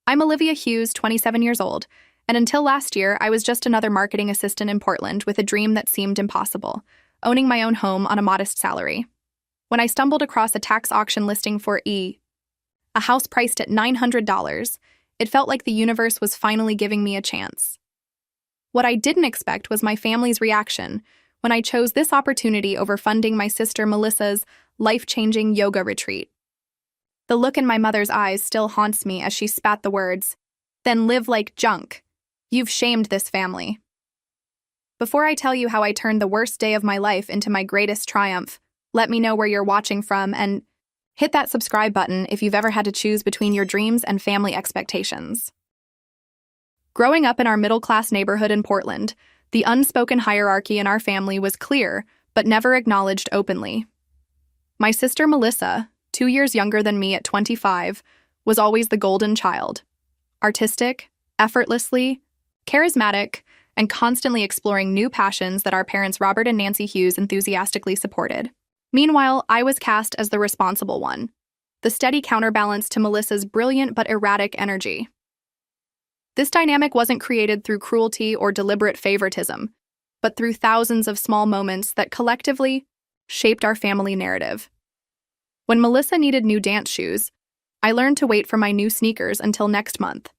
I'm Olivia Hughes, 27 years old, and until last year, I was just another marketing assistant in Portland with a dream that seemed impossible, owning my own home on a modest salary. When I stumbled across a tax auction listing for a house priced at $900, it felt like the universe was finally giving me a chance. What I didn't expect was my family's reaction when I chose this opportunity over funding my sister Melissa's life-changing yoga retreat. The look in my mother's eyes still haunts me as she spat the words, "Then live like junk. You've shamed this family." Before I tell you how I turned the worst day of my life into my greatest triumph, let me know where you're watching from and hit that subscribe button if you've ever had to choose between your dreams and family expectations. Growing up in our middle-class neighborhood in Portland, the unspoken hierarchy in our family was clear, but never acknowledged openly. My sister Melissa, 2 years younger than me at 25, was always the golden child. Artistic, effortlessly, charismatic, and constantly exploring new passions that our parents Robert and Nancy Hughes enthusiastically supported. Meanwhile, I was cast as the responsible one, the steady counterbalance to Melissa's brilliant but erratic energy. This dynamic wasn't created through cruelty or deliberate favoritism, but through thousands of small moments that collectively shaped our family narrative. When Melissa needed new dance shoes, I learned to wait for my new sneakers until next month.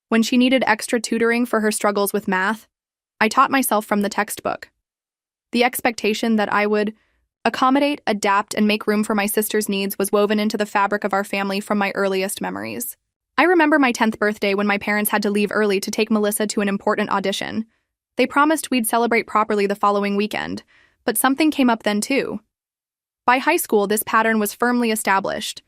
When she needed extra tutoring for her struggles with math, I taught myself from the textbook. The expectation that I would accommodate, adapt, and make room for my sister's needs was woven into the fabric of our family from my earliest memories. I remember my 10th birthday when my parents had to leave early to take Melissa to an important audition. They promised we'd celebrate properly the following weekend, but something came up then too. By high school, this pattern was firmly established,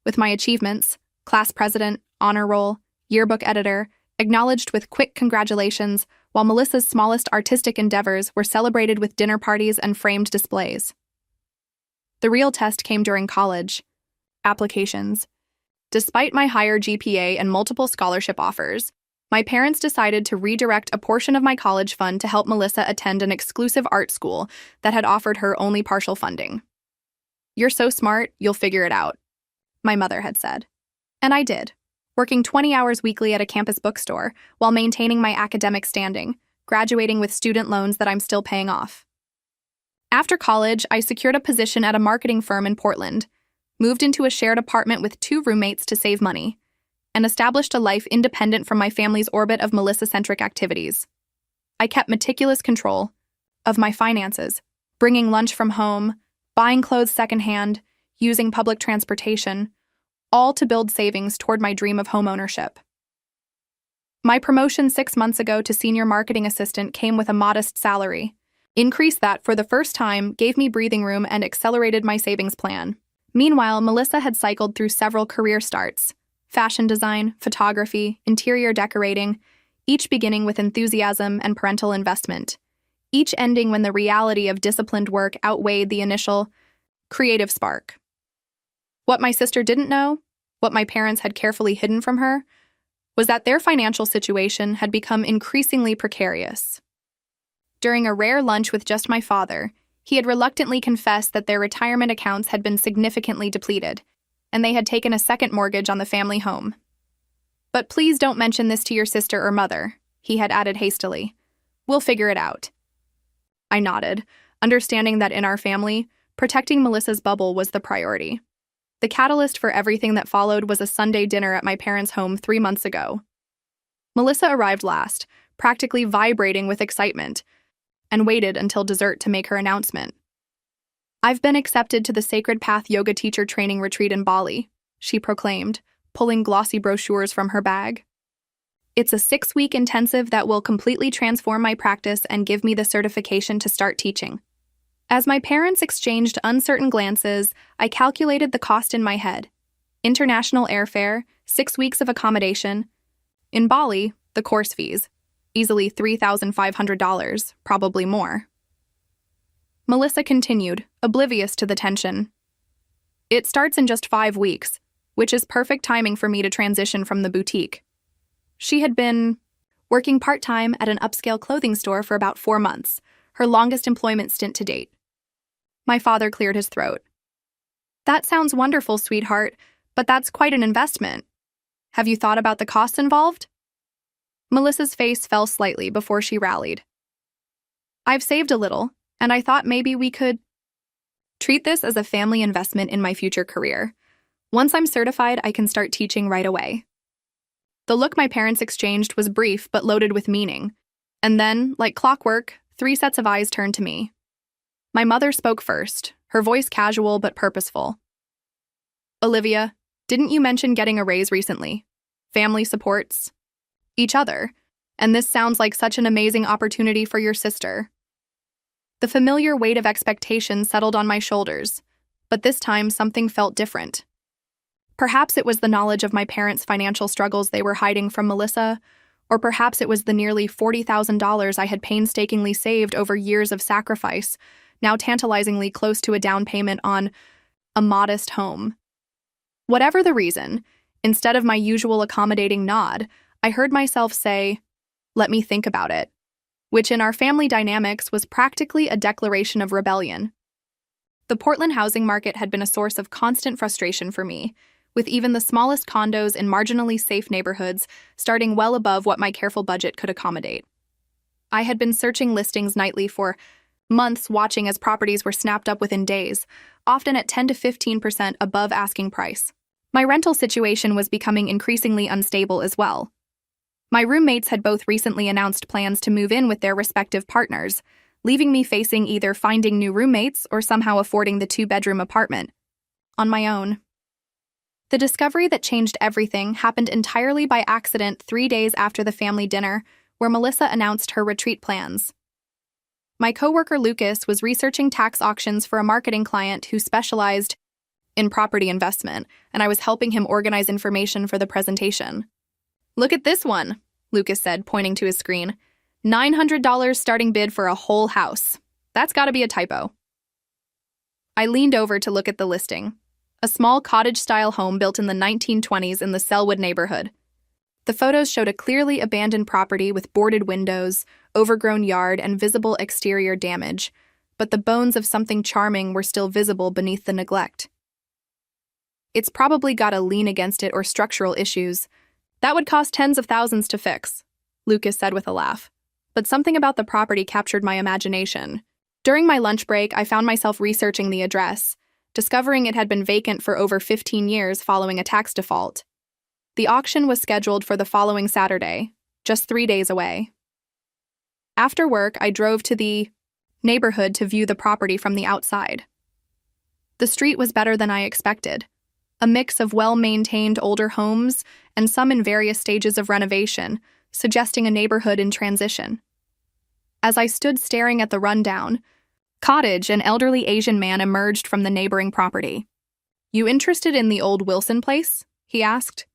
with my achievements, class president, honor roll, yearbook editor, acknowledged with quick congratulations, while Melissa's smallest artistic endeavors were celebrated with dinner parties and framed displays. The real test came during college applications. Despite my higher GPA and multiple scholarship offers, my parents decided to redirect a portion of my college fund to help Melissa attend an exclusive art school that had offered her only partial funding. "You're so smart, you'll figure it out," my mother had said. And I did, working 20 hours weekly at a campus bookstore while maintaining my academic standing, graduating with student loans that I'm still paying off. After college, I secured a position at a marketing firm in Portland, moved into a shared apartment with 2 roommates to save money, and established a life independent from my family's orbit of Melissa-centric activities. I kept meticulous control of my finances, bringing lunch from home, buying clothes secondhand, using public transportation, all to build savings toward my dream of homeownership. My promotion 6 months ago to senior marketing assistant came with a modest salary. Increase that for the first time gave me breathing room and accelerated my savings plan. Meanwhile, Melissa had cycled through several career starts: fashion design, photography, interior decorating, each beginning with enthusiasm and parental investment, each ending when the reality of disciplined work outweighed the initial creative spark. What my sister didn't know, what my parents had carefully hidden from her, was that their financial situation had become increasingly precarious. During a rare lunch with just my father, he had reluctantly confessed that their retirement accounts had been significantly depleted, and they had taken a second mortgage on the family home. "But please don't mention this to your sister or mother," he had added hastily. "We'll figure it out." I nodded, understanding that in our family, protecting Melissa's bubble was the priority. The catalyst for everything that followed was a Sunday dinner at my parents' home 3 months ago. Melissa arrived last, practically vibrating with excitement, and waited until dessert to make her announcement. "I've been accepted to the Sacred Path Yoga Teacher Training Retreat in Bali," she proclaimed, pulling glossy brochures from her bag. "It's a 6-week intensive that will completely transform my practice and give me the certification to start teaching." As my parents exchanged uncertain glances, I calculated the cost in my head. International airfare, 6 weeks of accommodation. In Bali, the course fees. Easily $3,500, probably more. Melissa continued, oblivious to the tension. "It starts in just 5 weeks, which is perfect timing for me to transition from the boutique." She had been working part-time at an upscale clothing store for about 4 months, her longest employment stint to date. My father cleared his throat. "That sounds wonderful, sweetheart, but that's quite an investment. Have you thought about the costs involved? Melissa's face fell slightly before she rallied. I've saved a little, and I thought maybe we could treat this as a family investment in my future career. Once I'm certified, I can start teaching right away. The look my parents exchanged was brief but loaded with meaning, and then, like clockwork, 3 sets of eyes turned to me. My mother spoke first, her voice casual but purposeful. Olivia, didn't you mention getting a raise recently? Family supports each other, and this sounds like such an amazing opportunity for your sister. The familiar weight of expectation settled on my shoulders, but this time something felt different. Perhaps it was the knowledge of my parents' financial struggles they were hiding from Melissa, or perhaps it was the nearly $40,000 I had painstakingly saved over years of sacrifice, now tantalizingly close to a down payment on a modest home. Whatever the reason, instead of my usual accommodating nod, I heard myself say, "Let me think about it," which in our family dynamics was practically a declaration of rebellion. The Portland housing market had been a source of constant frustration for me, with even the smallest condos in marginally safe neighborhoods starting well above what my careful budget could accommodate. I had been searching listings nightly for months, watching as properties were snapped up within days, often at 10 to 15% above asking price. My rental situation was becoming increasingly unstable as well. My roommates had both recently announced plans to move in with their respective partners, leaving me facing either finding new roommates or somehow affording the 2-bedroom apartment on my own. The discovery that changed everything happened entirely by accident 3 days after the family dinner, where Melissa announced her retreat plans. My coworker Lucas was researching tax auctions for a marketing client who specialized in property investment, and I was helping him organize information for the presentation. "Look at this one," Lucas said, pointing to his screen. $900 starting bid for a whole house. That's gotta be a typo. I leaned over to look at the listing. A small cottage-style home built in the 1920s in the Selwood neighborhood. The photos showed a clearly abandoned property with boarded windows, overgrown yard, and visible exterior damage, but the bones of something charming were still visible beneath the neglect. "It's probably got a lien against it or structural issues. That would cost tens of thousands to fix," Lucas said with a laugh. But something about the property captured my imagination. During my lunch break, I found myself researching the address, discovering it had been vacant for over 15 years following a tax default. The auction was scheduled for the following Saturday, just 3 days away. After work, I drove to the neighborhood to view the property from the outside. The street was better than I expected. A mix of well-maintained older homes and some in various stages of renovation, suggesting a neighborhood in transition. As I stood staring at the rundown cottage, an elderly Asian man emerged from the neighboring property. "You interested in the old Wilson place?" he asked.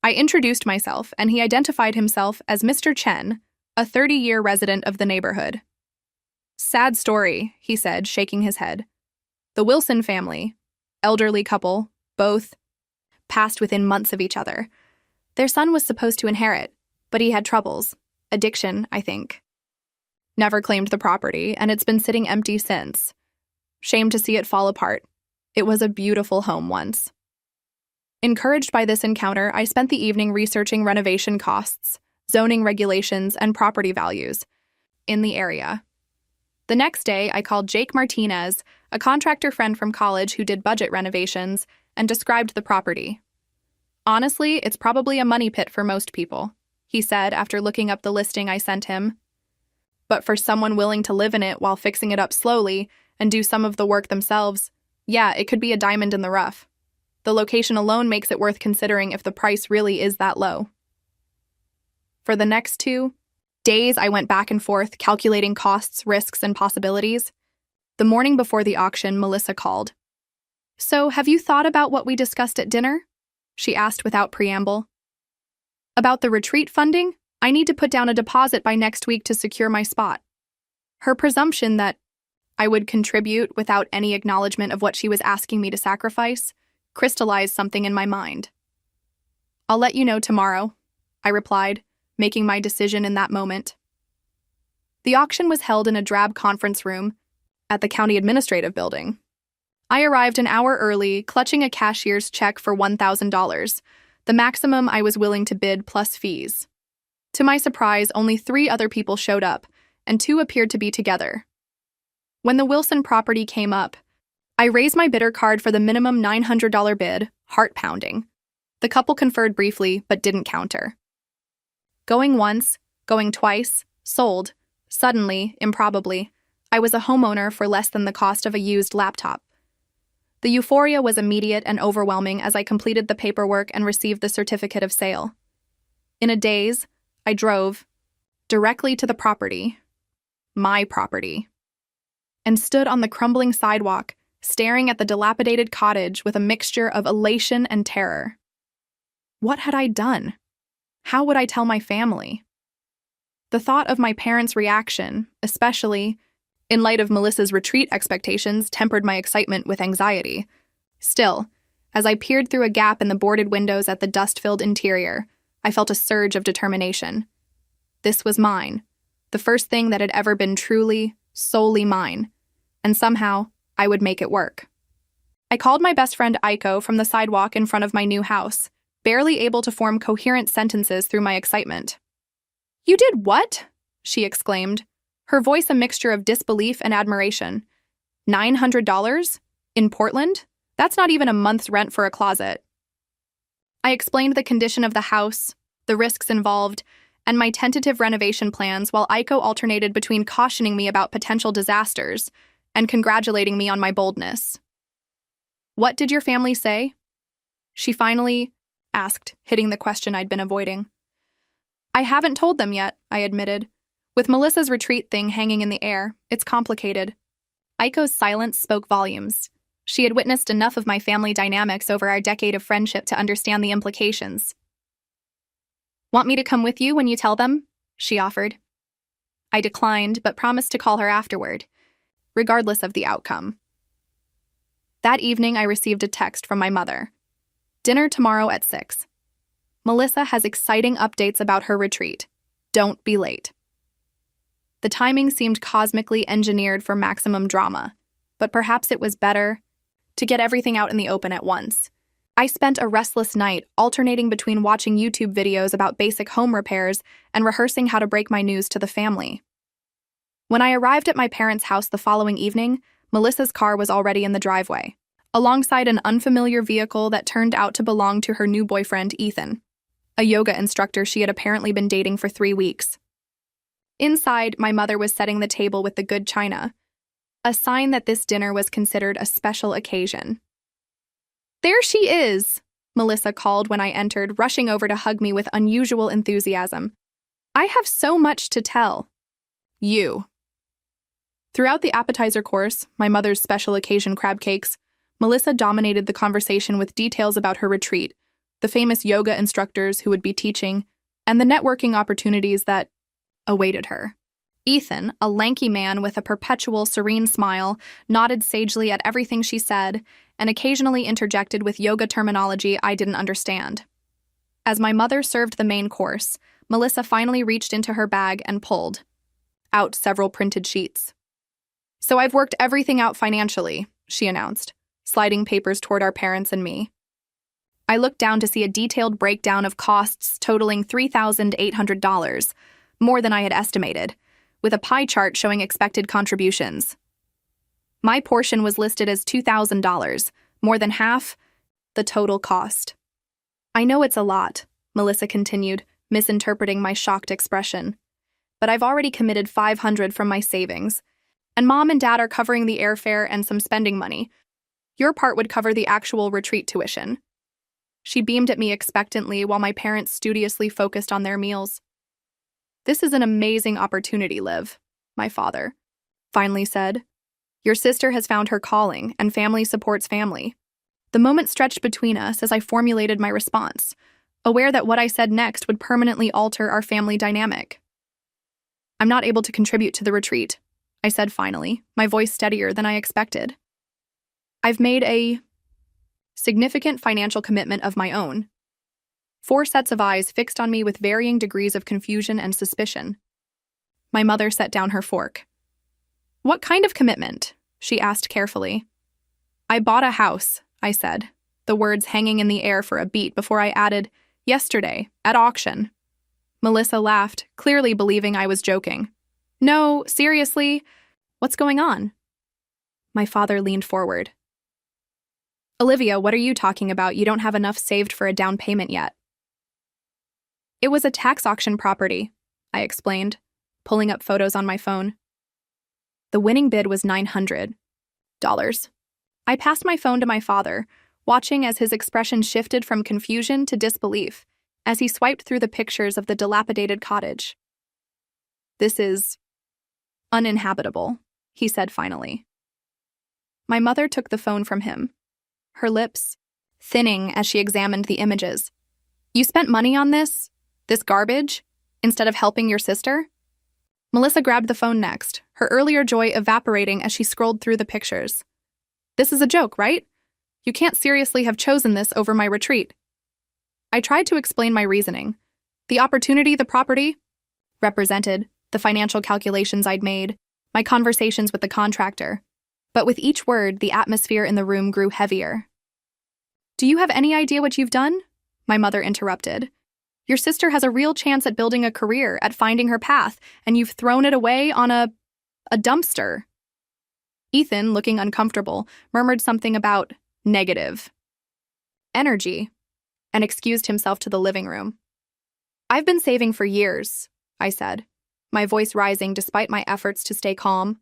I introduced myself, and he identified himself as Mr. Chen, a 30-year resident of the neighborhood. "Sad story," he said, shaking his head. "The Wilson family, elderly couple, both passed within months of each other. Their son was supposed to inherit, but he had troubles. Addiction, I think. Never claimed the property, and it's been sitting empty since. Shame to see it fall apart. It was a beautiful home once." Encouraged by this encounter, I spent the evening researching renovation costs, zoning regulations, and property values in the area. The next day, I called Jake Martinez, a contractor friend from college who did budget renovations, and described the property. "Honestly, it's probably a money pit for most people," he said after looking up the listing I sent him. "But for someone willing to live in it while fixing it up slowly and do some of the work themselves, yeah, it could be a diamond in the rough. The location alone makes it worth considering if the price really is that low." For the next 2 days, I went back and forth, calculating costs, risks, and possibilities. The morning before the auction, Melissa called. "So, have you thought about what we discussed at dinner?" she asked without preamble. "About the retreat funding? I need to put down a deposit by next week to secure my spot." Her presumption that I would contribute without any acknowledgement of what she was asking me to sacrifice crystallized something in my mind. "I'll let you know tomorrow," I replied, making my decision in that moment. The auction was held in a drab conference room at the county administrative building. I arrived an hour early, clutching a cashier's check for $1,000, the maximum I was willing to bid plus fees. To my surprise, only 3 other people showed up, and 2 appeared to be together. When the Wilson property came up, I raised my bidder card for the minimum $900 bid, heart-pounding. The couple conferred briefly, but didn't counter. Going once, going twice, sold. Suddenly, improbably, I was a homeowner for less than the cost of a used laptop. The euphoria was immediate and overwhelming as I completed the paperwork and received the certificate of sale. In a daze, I drove directly to the property, my property, and stood on the crumbling sidewalk, staring at the dilapidated cottage with a mixture of elation and terror. What had I done? How would I tell my family? The thought of my parents' reaction, especially in light of Melissa's retreat expectations, tempered my excitement with anxiety. Still, as I peered through a gap in the boarded windows at the dust-filled interior, I felt a surge of determination. This was mine, the first thing that had ever been truly, solely mine, and somehow I would make it work. I called my best friend Aiko from the sidewalk in front of my new house, barely able to form coherent sentences through my excitement. "You did what?" she exclaimed, her voice a mixture of disbelief and admiration. $900? In Portland? That's not even a month's rent for a closet. I explained the condition of the house, the risks involved, and my tentative renovation plans while Aiko alternated between cautioning me about potential disasters and congratulating me on my boldness. "What did your family say?" she finally asked, hitting the question I'd been avoiding. "I haven't told them yet," I admitted. With Melissa's retreat thing hanging in the air, it's complicated. Aiko's silence spoke volumes. She had witnessed enough of my family dynamics over our decade of friendship to understand the implications. "Want me to come with you when you tell them?" she offered. I declined, but promised to call her afterward, regardless of the outcome. That evening, I received a text from my mother. "Dinner tomorrow at 6. Melissa has exciting updates about her retreat. Don't be late." The timing seemed cosmically engineered for maximum drama, but perhaps it was better to get everything out in the open at once. I spent a restless night alternating between watching YouTube videos about basic home repairs and rehearsing how to break my news to the family. When I arrived at my parents' house the following evening, Melissa's car was already in the driveway, alongside an unfamiliar vehicle that turned out to belong to her new boyfriend, Ethan, a yoga instructor she had apparently been dating for 3 weeks. Inside, my mother was setting the table with the good china, a sign that this dinner was considered a special occasion. "There she is," Melissa called when I entered, rushing over to hug me with unusual enthusiasm. "I have so much to tell you." Throughout the appetizer course, my mother's special occasion crab cakes, Melissa dominated the conversation with details about her retreat, the famous yoga instructors who would be teaching, and the networking opportunities that awaited her. Ethan, a lanky man with a perpetual serene smile, nodded sagely at everything she said and occasionally interjected with yoga terminology I didn't understand. As my mother served the main course, Melissa finally reached into her bag and pulled out several printed sheets. "So I've worked everything out financially," she announced, sliding papers toward our parents and me. I looked down to see a detailed breakdown of costs totaling $3,800, more than I had estimated, with a pie chart showing expected contributions. My portion was listed as $2,000, more than half the total cost. "I know it's a lot," Melissa continued, misinterpreting my shocked expression, "but I've already committed $500 from my savings, and Mom and Dad are covering the airfare and some spending money. Your part would cover the actual retreat tuition." She beamed at me expectantly while my parents studiously focused on their meals. "This is an amazing opportunity, Liv," my father finally said. "Your sister has found her calling, and family supports family." The moment stretched between us as I formulated my response, aware that what I said next would permanently alter our family dynamic. "I'm not able to contribute to the retreat," I said finally, my voice steadier than I expected. "I've made a significant financial commitment of my own." 4 sets of eyes fixed on me with varying degrees of confusion and suspicion. My mother set down her fork. "What kind of commitment?" she asked carefully. "I bought a house," I said, the words hanging in the air for a beat before I added, "Yesterday, at auction." Melissa laughed, clearly believing I was joking. "No, seriously, what's going on?" My father leaned forward. "Olivia, what are you talking about? You don't have enough saved for a down payment yet." "It was a tax auction property," I explained, pulling up photos on my phone. The winning bid was $900. I passed my phone to my father, watching as his expression shifted from confusion to disbelief as he swiped through the pictures of the dilapidated cottage. "This is uninhabitable," he said finally. My mother took the phone from him, her lips thinning as she examined the images. "You spent money on this garbage, instead of helping your sister?" Melissa grabbed the phone next, her earlier joy evaporating as she scrolled through the pictures. "This is a joke, right? You can't seriously have chosen this over my retreat." I tried to explain my reasoning. The opportunity the property represented, the financial calculations I'd made, my conversations with the contractor. But with each word, the atmosphere in the room grew heavier. "Do you have any idea what you've done?" My mother interrupted. "Your sister has a real chance at building a career, at finding her path, and you've thrown it away on a dumpster." Ethan, looking uncomfortable, murmured something about negative energy and excused himself to the living room. "I've been saving for years," I said, my voice rising despite my efforts to stay calm.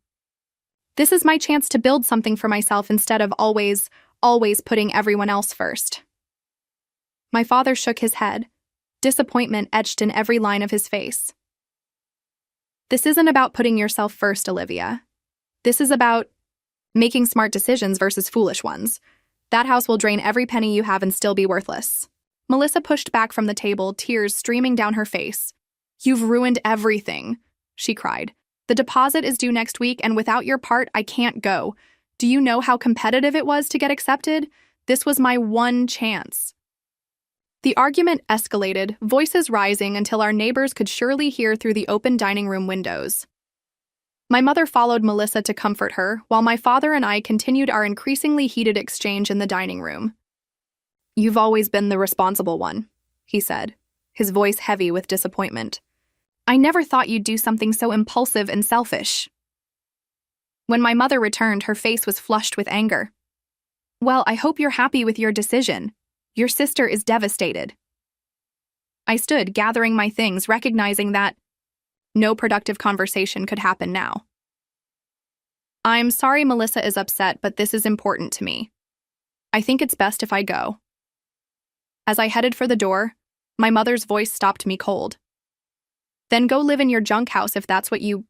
"This is my chance to build something for myself instead of always putting everyone else first." My father shook his head, disappointment etched in every line of his face. "This isn't about putting yourself first, Olivia. This is about making smart decisions versus foolish ones. That house will drain every penny you have and still be worthless." Melissa pushed back from the table, tears streaming down her face. "You've ruined everything," she cried. "The deposit is due next week, and without your part, I can't go. Do you know how competitive it was to get accepted? This was my one chance." The argument escalated, voices rising until our neighbors could surely hear through the open dining room windows. My mother followed Melissa to comfort her, while my father and I continued our increasingly heated exchange in the dining room. "You've always been the responsible one," he said, his voice heavy with disappointment. "I never thought you'd do something so impulsive and selfish." When my mother returned, her face was flushed with anger. "Well, I hope you're happy with your decision. Your sister is devastated." I stood, gathering my things, recognizing that no productive conversation could happen now. "I'm sorry Melissa is upset, but this is important to me. I think it's best if I go." As I headed for the door, my mother's voice stopped me cold. "Then go live in your junk house if that's what you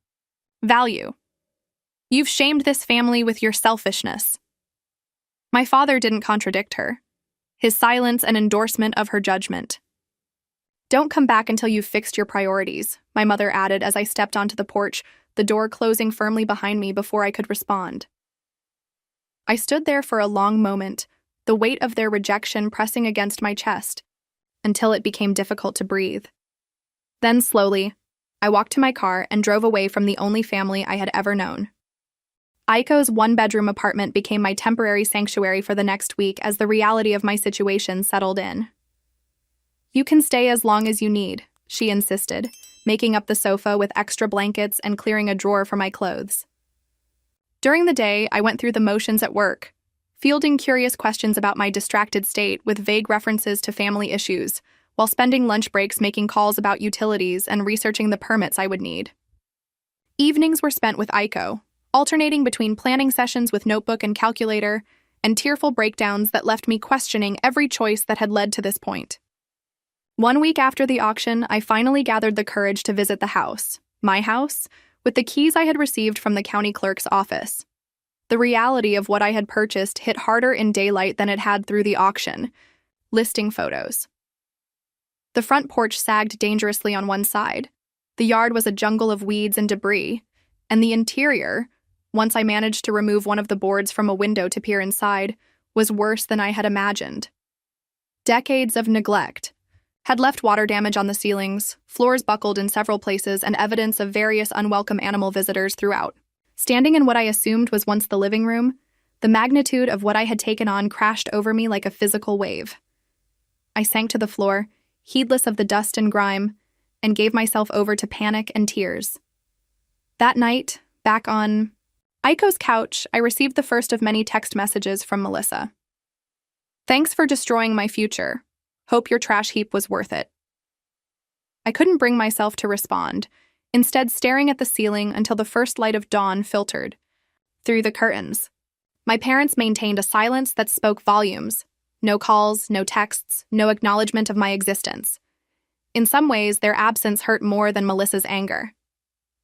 value. You've shamed this family with your selfishness." My father didn't contradict her, his silence an endorsement of her judgment. "Don't come back until you've fixed your priorities," my mother added as I stepped onto the porch, the door closing firmly behind me before I could respond. I stood there for a long moment, the weight of their rejection pressing against my chest, until it became difficult to breathe. Then slowly, I walked to my car and drove away from the only family I had ever known. Aiko's one-bedroom apartment became my temporary sanctuary for the next week as the reality of my situation settled in. "You can stay as long as you need," she insisted, making up the sofa with extra blankets and clearing a drawer for my clothes. During the day, I went through the motions at work, fielding curious questions about my distracted state with vague references to family issues, while spending lunch breaks making calls about utilities and researching the permits I would need. Evenings were spent with Aiko, alternating between planning sessions with notebook and calculator, and tearful breakdowns that left me questioning every choice that had led to this point. 1 week after the auction, I finally gathered the courage to visit the house, my house, with the keys I had received from the county clerk's office. The reality of what I had purchased hit harder in daylight than it had through the auction. Listing photos. The front porch sagged dangerously on one side. The yard was a jungle of weeds and debris, and the interior, once I managed to remove one of the boards from a window to peer inside, was worse than I had imagined. Decades of neglect had left water damage on the ceilings, floors buckled in several places, and evidence of various unwelcome animal visitors throughout. Standing in what I assumed was once the living room, The magnitude of what I had taken on crashed over me like a physical wave. I sank to the floor, heedless of the dust and grime, and gave myself over to panic and tears. That night, back on Aiko's couch, I received the first of many text messages from Melissa. "Thanks for destroying my future. Hope your trash heap was worth it." I couldn't bring myself to respond, instead staring at the ceiling until the first light of dawn filtered through the curtains. My parents maintained a silence that spoke volumes. No calls, no texts, no acknowledgement of my existence. In some ways, their absence hurt more than Melissa's anger.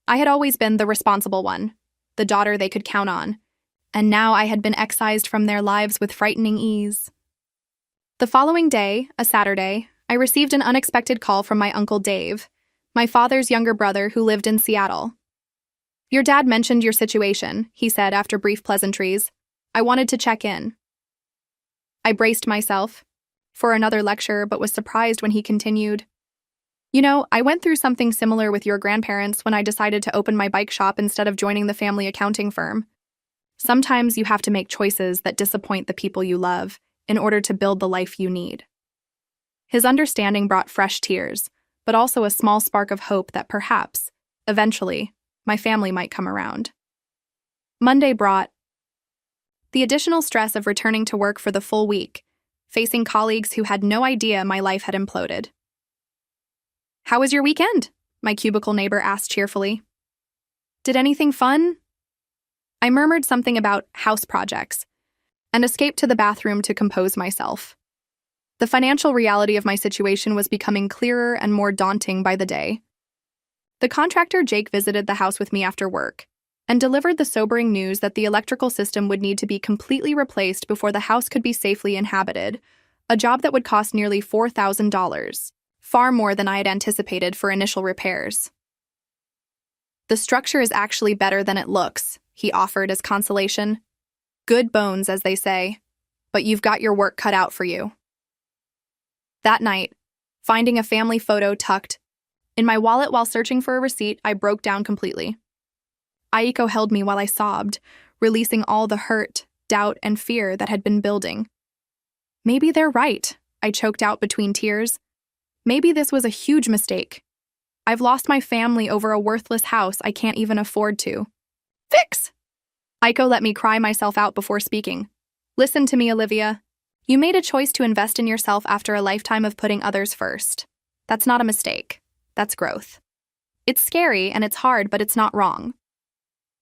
I had always been the responsible one, the daughter they could count on, and now I had been excised from their lives with frightening ease. The following day, a Saturday, I received an unexpected call from my Uncle Dave, my father's younger brother who lived in Seattle. "Your dad mentioned your situation," he said after brief pleasantries. "I wanted to check in." I braced myself for another lecture, but was surprised when he continued. "You know, I went through something similar with your grandparents when I decided to open my bike shop instead of joining the family accounting firm. Sometimes you have to make choices that disappoint the people you love in order to build the life you need." His understanding brought fresh tears, but also a small spark of hope that perhaps, eventually, my family might come around. Monday brought the additional stress of returning to work for the full week, facing colleagues who had no idea my life had imploded. "How was your weekend?" my cubicle neighbor asked cheerfully. "Did anything fun?" I murmured something about house projects and escaped to the bathroom to compose myself. The financial reality of my situation was becoming clearer and more daunting by the day. The contractor Jake visited the house with me after work and delivered the sobering news that the electrical system would need to be completely replaced before the house could be safely inhabited, a job that would cost nearly $4,000, far more than I had anticipated for initial repairs. "The structure is actually better than it looks," he offered as consolation. "Good bones, as they say, but you've got your work cut out for you." That night, finding a family photo tucked in my wallet while searching for a receipt, I broke down completely. Aiko held me while I sobbed, releasing all the hurt, doubt, and fear that had been building. "Maybe they're right," I choked out between tears. "Maybe this was a huge mistake. I've lost my family over a worthless house I can't even afford to fix." Aiko let me cry myself out before speaking. "Listen to me, Olivia. You made a choice to invest in yourself after a lifetime of putting others first. That's not a mistake. That's growth. It's scary and it's hard, but it's not wrong."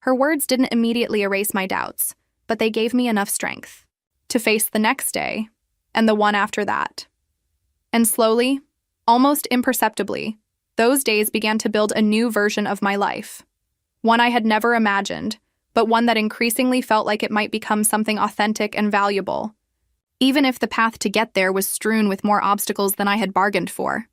Her words didn't immediately erase my doubts, but they gave me enough strength to face the next day and the one after that. And slowly, almost imperceptibly, those days began to build a new version of my life. One I had never imagined, but one that increasingly felt like it might become something authentic and valuable, even if the path to get there was strewn with more obstacles than I had bargained for.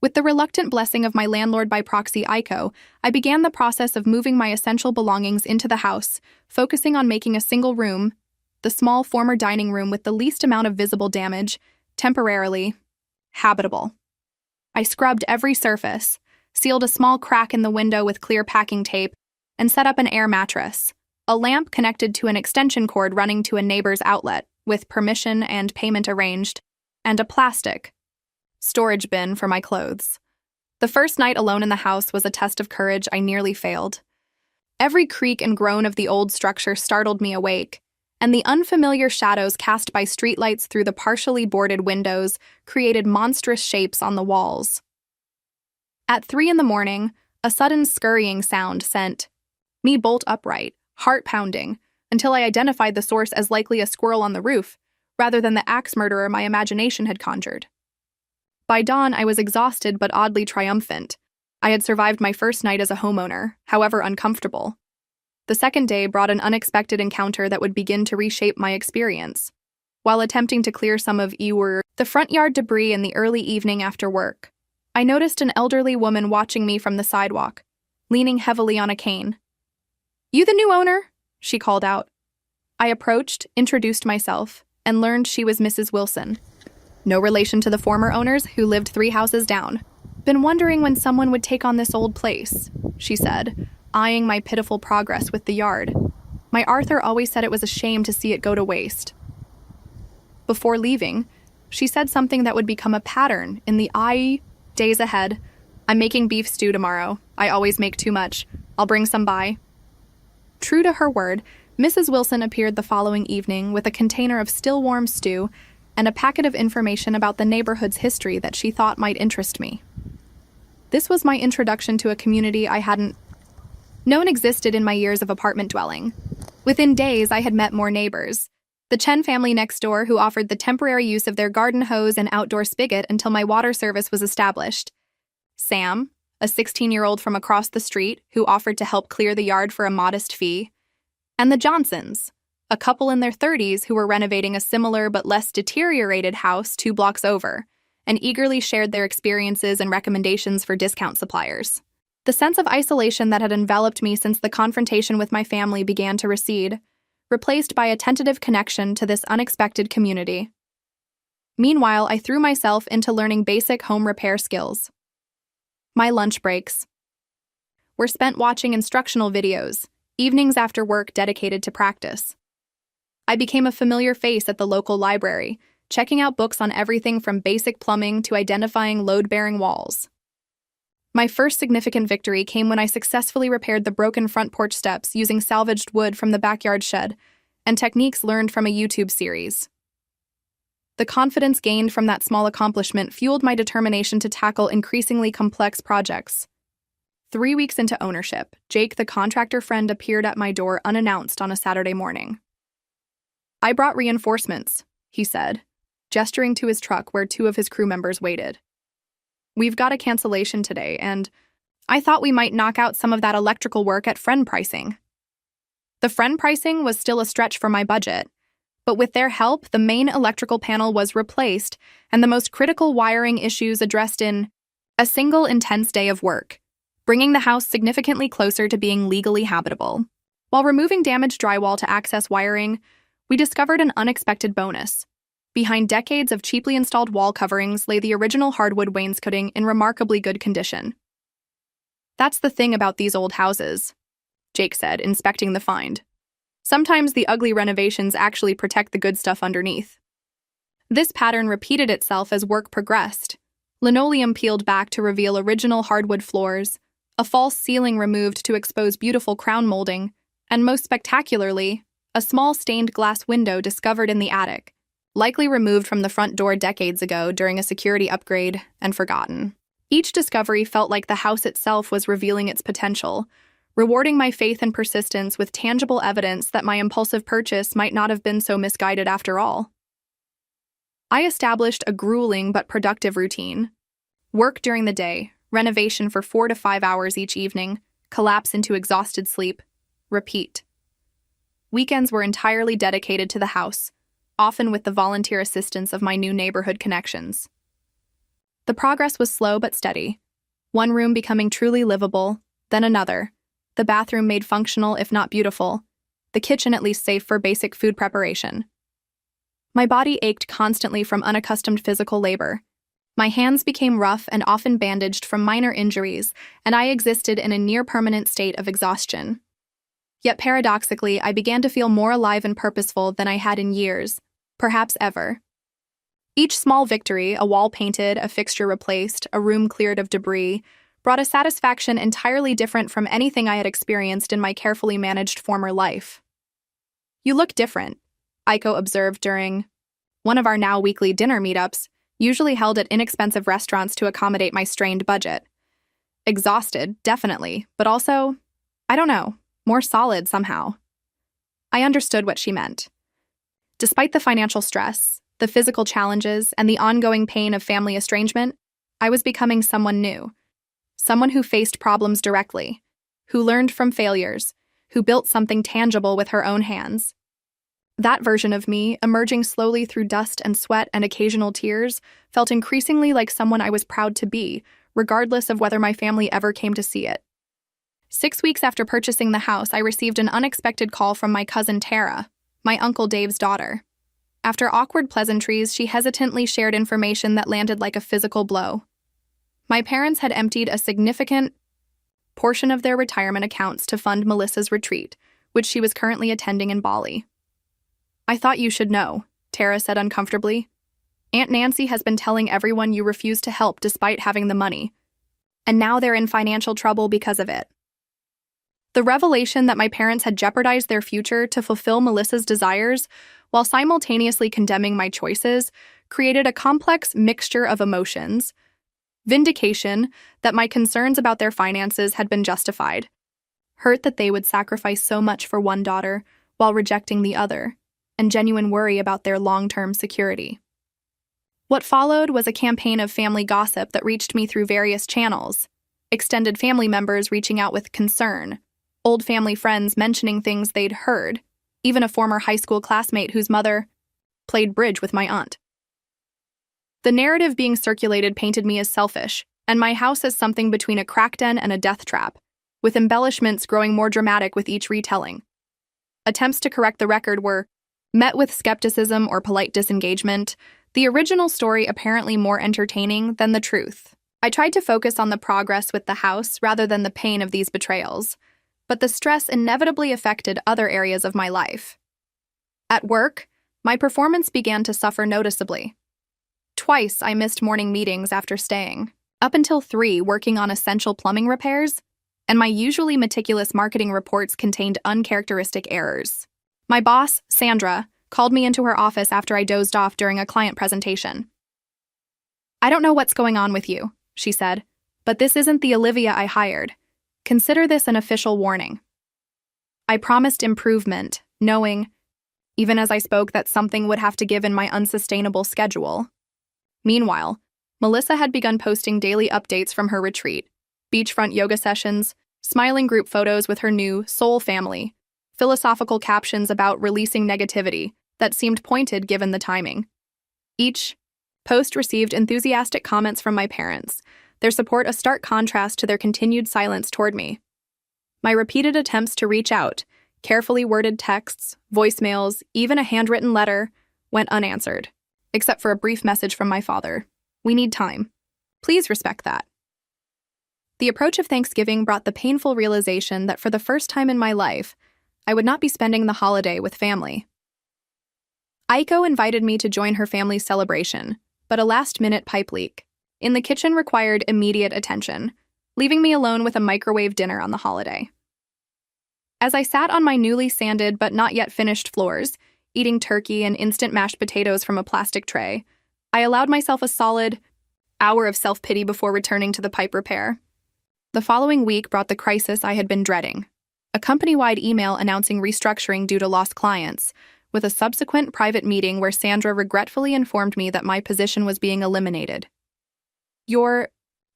With the reluctant blessing of my landlord by proxy, Aiko, I began the process of moving my essential belongings into the house, focusing on making a single room, the small former dining room with the least amount of visible damage, temporarily habitable. I scrubbed every surface, sealed a small crack in the window with clear packing tape, and set up an air mattress, a lamp connected to an extension cord running to a neighbor's outlet, with permission and payment arranged, and a plastic storage bin for my clothes. The first night alone in the house was a test of courage I nearly failed. Every creak and groan of the old structure startled me awake, and the unfamiliar shadows cast by streetlights through the partially boarded windows created monstrous shapes on the walls. At 3 a.m, a sudden scurrying sound sent me bolt upright, heart pounding, until I identified the source as likely a squirrel on the roof, rather than the axe murderer my imagination had conjured. By dawn, I was exhausted but oddly triumphant. I had survived my first night as a homeowner, however uncomfortable. The second day brought an unexpected encounter that would begin to reshape my experience. While attempting to clear some of the front yard debris in the early evening after work, I noticed an elderly woman watching me from the sidewalk, leaning heavily on a cane. "You the new owner?" she called out. I approached, introduced myself, and learned she was Mrs. Wilson. No relation to the former owners who lived 3 houses down. "Been wondering when someone would take on this old place," she said, eyeing my pitiful progress with the yard. My Arthur always said it was a shame to see it go to waste. Before leaving, she said something that would become a pattern in the days ahead. I'm making beef stew tomorrow. I always make too much. I'll bring some by. True to her word, Mrs. Wilson appeared the following evening with a container of still warm stew and a packet of information about the neighborhood's history that she thought might interest me. This was my introduction to a community I hadn't known existed in my years of apartment dwelling. Within days, I had met more neighbors. The Chen family next door, who offered the temporary use of their garden hose and outdoor spigot until my water service was established. Sam, a 16-year-old from across the street who offered to help clear the yard for a modest fee. And the Johnsons, a couple in their 30s who were renovating a similar but less deteriorated house 2 blocks over, and eagerly shared their experiences and recommendations for discount suppliers. The sense of isolation that had enveloped me since the confrontation with my family began to recede, replaced by a tentative connection to this unexpected community. Meanwhile, I threw myself into learning basic home repair skills. My lunch breaks were spent watching instructional videos, evenings after work dedicated to practice. I became a familiar face at the local library, checking out books on everything from basic plumbing to identifying load-bearing walls. My first significant victory came when I successfully repaired the broken front porch steps using salvaged wood from the backyard shed and techniques learned from a YouTube series. The confidence gained from that small accomplishment fueled my determination to tackle increasingly complex projects. 3 weeks into ownership, Jake, the contractor friend, appeared at my door unannounced on a Saturday morning. "I brought reinforcements," he said, gesturing to his truck where 2 of his crew members waited. "We've got a cancellation today, and I thought we might knock out some of that electrical work at friend pricing." The friend pricing was still a stretch for my budget, but with their help, the main electrical panel was replaced and the most critical wiring issues addressed in a single intense day of work, bringing the house significantly closer to being legally habitable. While removing damaged drywall to access wiring, we discovered an unexpected bonus. Behind decades of cheaply installed wall coverings lay the original hardwood wainscoting in remarkably good condition. "That's the thing about these old houses," Jake said, inspecting the find. "Sometimes the ugly renovations actually protect the good stuff underneath." This pattern repeated itself as work progressed. Linoleum peeled back to reveal original hardwood floors, a false ceiling removed to expose beautiful crown molding, and most spectacularly, a small stained glass window discovered in the attic, likely removed from the front door decades ago during a security upgrade and forgotten. Each discovery felt like the house itself was revealing its potential, rewarding my faith and persistence with tangible evidence that my impulsive purchase might not have been so misguided after all. I established a grueling but productive routine. Work during the day, renovation for 4 to 5 hours each evening, collapse into exhausted sleep, repeat. Weekends were entirely dedicated to the house, often with the volunteer assistance of my new neighborhood connections. The progress was slow but steady, one room becoming truly livable, then another, the bathroom made functional if not beautiful, the kitchen at least safe for basic food preparation. My body ached constantly from unaccustomed physical labor. My hands became rough and often bandaged from minor injuries, and I existed in a near-permanent state of exhaustion. Yet paradoxically, I began to feel more alive and purposeful than I had in years, perhaps ever. Each small victory, a wall painted, a fixture replaced, a room cleared of debris, brought a satisfaction entirely different from anything I had experienced in my carefully managed former life. "You look different," Aiko observed during one of our now weekly dinner meetups, usually held at inexpensive restaurants to accommodate my strained budget. Exhausted, definitely, but also, I don't know, more solid somehow. I understood what she meant. Despite the financial stress, the physical challenges, and the ongoing pain of family estrangement, I was becoming someone new. Someone who faced problems directly, who learned from failures, who built something tangible with her own hands. That version of me, emerging slowly through dust and sweat and occasional tears, felt increasingly like someone I was proud to be, regardless of whether my family ever came to see it. 6 weeks after purchasing the house, I received an unexpected call from my cousin Tara, my Uncle Dave's daughter. After awkward pleasantries, she hesitantly shared information that landed like a physical blow. My parents had emptied a significant portion of their retirement accounts to fund Melissa's retreat, which she was currently attending in Bali. "I thought you should know," Tara said uncomfortably. "Aunt Nancy has been telling everyone you refuse to help despite having the money, and now they're in financial trouble because of it." The revelation that my parents had jeopardized their future to fulfill Melissa's desires while simultaneously condemning my choices created a complex mixture of emotions. Vindication that my concerns about their finances had been justified. Hurt that they would sacrifice so much for one daughter while rejecting the other, and genuine worry about their long-term security. What followed was a campaign of family gossip that reached me through various channels. Extended family members reaching out with concern, old family friends mentioning things they'd heard, even a former high school classmate whose mother played bridge with my aunt. The narrative being circulated painted me as selfish, and my house as something between a crack den and a death trap, with embellishments growing more dramatic with each retelling. Attempts to correct the record were met with skepticism or polite disengagement, the original story apparently more entertaining than the truth. I tried to focus on the progress with the house rather than the pain of these betrayals, but the stress inevitably affected other areas of my life. At work, my performance began to suffer noticeably. Twice I missed morning meetings after staying up until 3 working on essential plumbing repairs, and my usually meticulous marketing reports contained uncharacteristic errors. My boss, Sandra, called me into her office after I dozed off during a client presentation. "I don't know what's going on with you," she said, "but this isn't the Olivia I hired. Consider this an official warning." I promised improvement, knowing, even as I spoke, that something would have to give in my unsustainable schedule. Meanwhile, Melissa had begun posting daily updates from her retreat, beachfront yoga sessions, smiling group photos with her new soul family, philosophical captions about releasing negativity that seemed pointed given the timing. Each post received enthusiastic comments from my parents, their support a stark contrast to their continued silence toward me. My repeated attempts to reach out, carefully worded texts, voicemails, even a handwritten letter, went unanswered, except for a brief message from my father. "We need time. Please respect that." The approach of Thanksgiving brought the painful realization that for the first time in my life, I would not be spending the holiday with family. Aiko invited me to join her family's celebration, but a last-minute pipe leak in the kitchen required immediate attention, leaving me alone with a microwave dinner on the holiday. As I sat on my newly sanded but not yet finished floors, eating turkey and instant mashed potatoes from a plastic tray, I allowed myself a solid hour of self-pity before returning to the pipe repair. The following week brought the crisis I had been dreading. A company-wide email announcing restructuring due to lost clients, with a subsequent private meeting where Sandra regretfully informed me that my position was being eliminated. "Your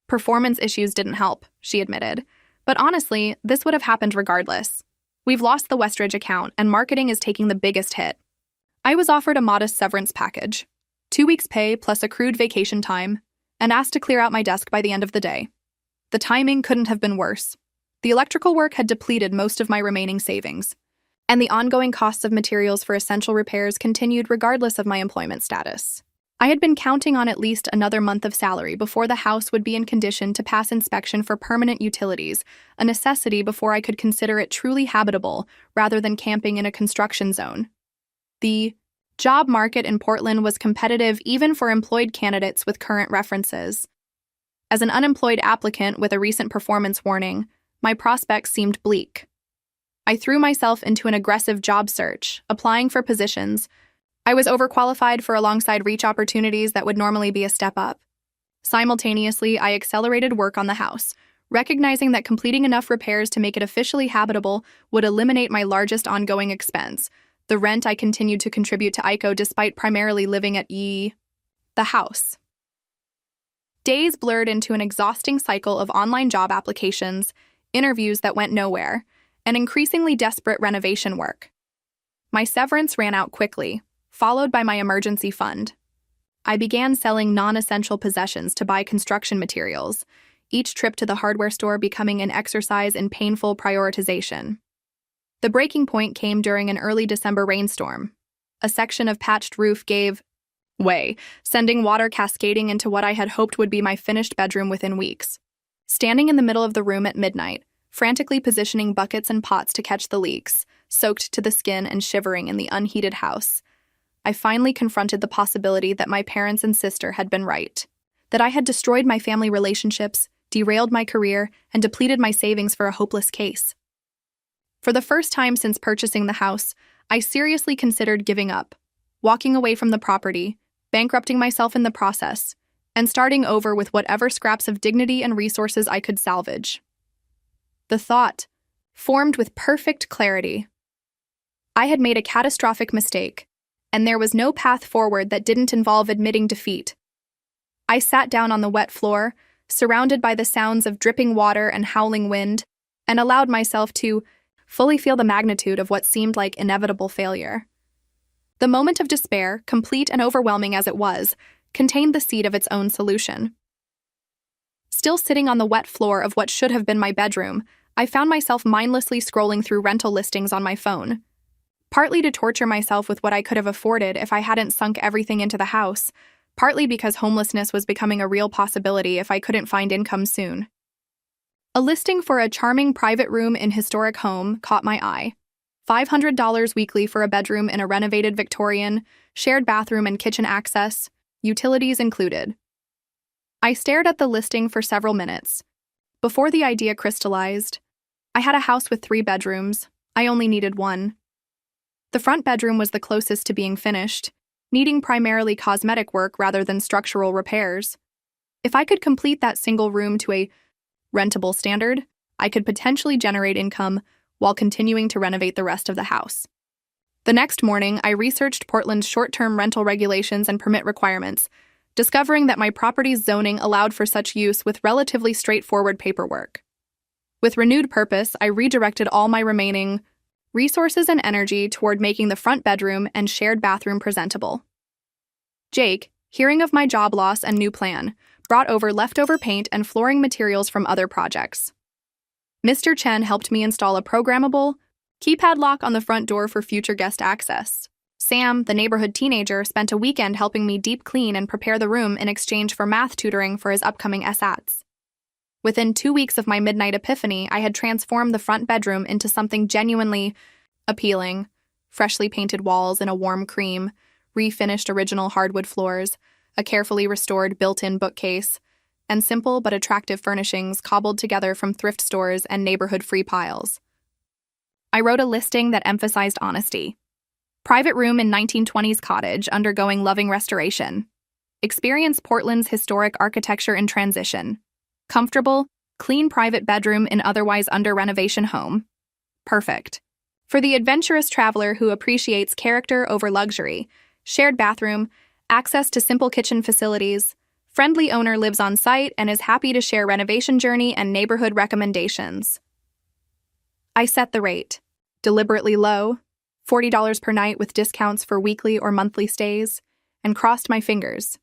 performance issues didn't help," she admitted. "But honestly, this would have happened regardless. We've lost the Westridge account, and marketing is taking the biggest hit." I was offered a modest severance package, 2 weeks' pay plus accrued vacation time, and asked to clear out my desk by the end of the day. The timing couldn't have been worse. The electrical work had depleted most of my remaining savings, and the ongoing costs of materials for essential repairs continued regardless of my employment status. I had been counting on at least another month of salary before the house would be in condition to pass inspection for permanent utilities, a necessity before I could consider it truly habitable rather than camping in a construction zone. The job market in Portland was competitive even for employed candidates with current references. As an unemployed applicant with a recent performance warning, my prospects seemed bleak. I threw myself into an aggressive job search, applying for positions I was overqualified for alongside reach opportunities that would normally be a step up. Simultaneously, I accelerated work on the house, recognizing that completing enough repairs to make it officially habitable would eliminate my largest ongoing expense, the rent I continued to contribute to Aiko despite primarily living at the house. Days blurred into an exhausting cycle of online job applications, interviews that went nowhere, and increasingly desperate renovation work. My severance ran out quickly, followed by my emergency fund. I began selling non-essential possessions to buy construction materials, each trip to the hardware store becoming an exercise in painful prioritization. The breaking point came during an early December rainstorm. A section of patched roof gave way, sending water cascading into what I had hoped would be my finished bedroom within weeks. Standing in the middle of the room at midnight, frantically positioning buckets and pots to catch the leaks, soaked to the skin and shivering in the unheated house. I finally confronted the possibility that my parents and sister had been right, that I had destroyed my family relationships, derailed my career, and depleted my savings for a hopeless case. For the first time since purchasing the house, I seriously considered giving up, walking away from the property, bankrupting myself in the process, and starting over with whatever scraps of dignity and resources I could salvage. The thought formed with perfect clarity. I had made a catastrophic mistake, and there was no path forward that didn't involve admitting defeat. I sat down on the wet floor, surrounded by the sounds of dripping water and howling wind, and allowed myself to fully feel the magnitude of what seemed like inevitable failure. The moment of despair, complete and overwhelming as it was, contained the seed of its own solution. Still sitting on the wet floor of what should have been my bedroom, I found myself mindlessly scrolling through rental listings on my phone. Partly to torture myself with what I could have afforded if I hadn't sunk everything into the house, partly because homelessness was becoming a real possibility if I couldn't find income soon. A listing for a charming private room in historic home caught my eye. $500 weekly for a bedroom in a renovated Victorian, shared bathroom and kitchen access, utilities included. I stared at the listing for several minutes. Before the idea crystallized, I had a house with 3 bedrooms. I only needed 1. The front bedroom was the closest to being finished, needing primarily cosmetic work rather than structural repairs. If I could complete that single room to a rentable standard, I could potentially generate income while continuing to renovate the rest of the house. The next morning, I researched Portland's short-term rental regulations and permit requirements, discovering that my property's zoning allowed for such use with relatively straightforward paperwork. With renewed purpose, I redirected all my remaining resources and energy toward making the front bedroom and shared bathroom presentable. Jake, hearing of my job loss and new plan, brought over leftover paint and flooring materials from other projects. Mr. Chen helped me install a programmable keypad lock on the front door for future guest access. Sam, the neighborhood teenager, spent a weekend helping me deep clean and prepare the room in exchange for math tutoring for his upcoming SATs. Within 2 weeks of my midnight epiphany, I had transformed the front bedroom into something genuinely appealing. Freshly painted walls in a warm cream, refinished original hardwood floors, a carefully restored built-in bookcase, and simple but attractive furnishings cobbled together from thrift stores and neighborhood free piles. I wrote a listing that emphasized honesty. Private room in 1920s cottage undergoing loving restoration. Experience Portland's historic architecture in transition. Comfortable, clean private bedroom in otherwise under renovation home. Perfect. For the adventurous traveler who appreciates character over luxury, shared bathroom, access to simple kitchen facilities, friendly owner lives on site and is happy to share renovation journey and neighborhood recommendations. I set the rate. Deliberately low, $40 per night with discounts for weekly or monthly stays, and crossed my fingers.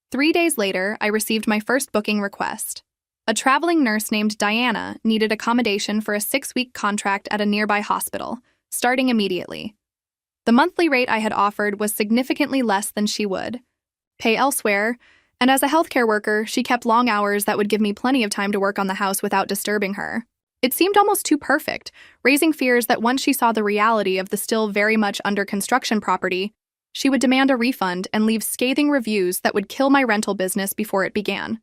3 days later, I received my first booking request. A traveling nurse named Diana needed accommodation for a 6-week contract at a nearby hospital, starting immediately. The monthly rate I had offered was significantly less than she would pay elsewhere, and as a healthcare worker, she kept long hours that would give me plenty of time to work on the house without disturbing her. It seemed almost too perfect, raising fears that once she saw the reality of the still very much under construction property, she would demand a refund and leave scathing reviews that would kill my rental business before it began.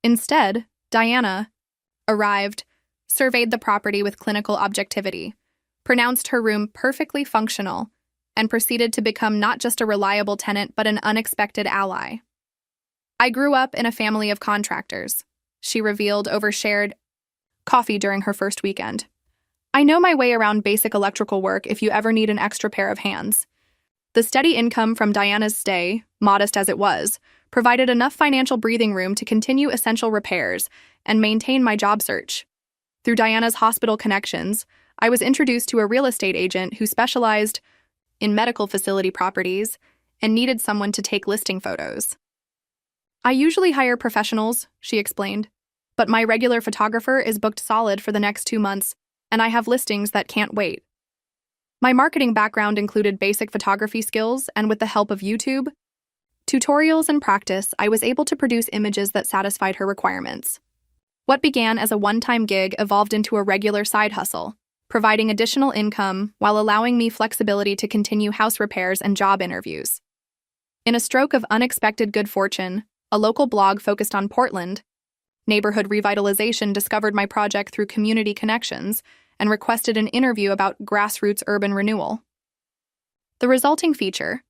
Instead, Diana arrived, surveyed the property with clinical objectivity, pronounced her room perfectly functional, and proceeded to become not just a reliable tenant but an unexpected ally. I grew up in a family of contractors, she revealed over shared coffee during her first weekend. I know my way around basic electrical work if you ever need an extra pair of hands. The steady income from Diana's stay, modest as it was, provided enough financial breathing room to continue essential repairs and maintain my job search. Through Diana's hospital connections, I was introduced to a real estate agent who specialized in medical facility properties and needed someone to take listing photos. I usually hire professionals, she explained, but my regular photographer is booked solid for the next 2 months, and I have listings that can't wait. My marketing background included basic photography skills, and with the help of YouTube tutorials and practice, I was able to produce images that satisfied her requirements. What began as a one-time gig evolved into a regular side hustle, providing additional income while allowing me flexibility to continue house repairs and job interviews. In a stroke of unexpected good fortune, a local blog focused on Portland, Neighborhood Revitalization discovered my project through community connections and requested an interview about grassroots urban renewal. The resulting feature,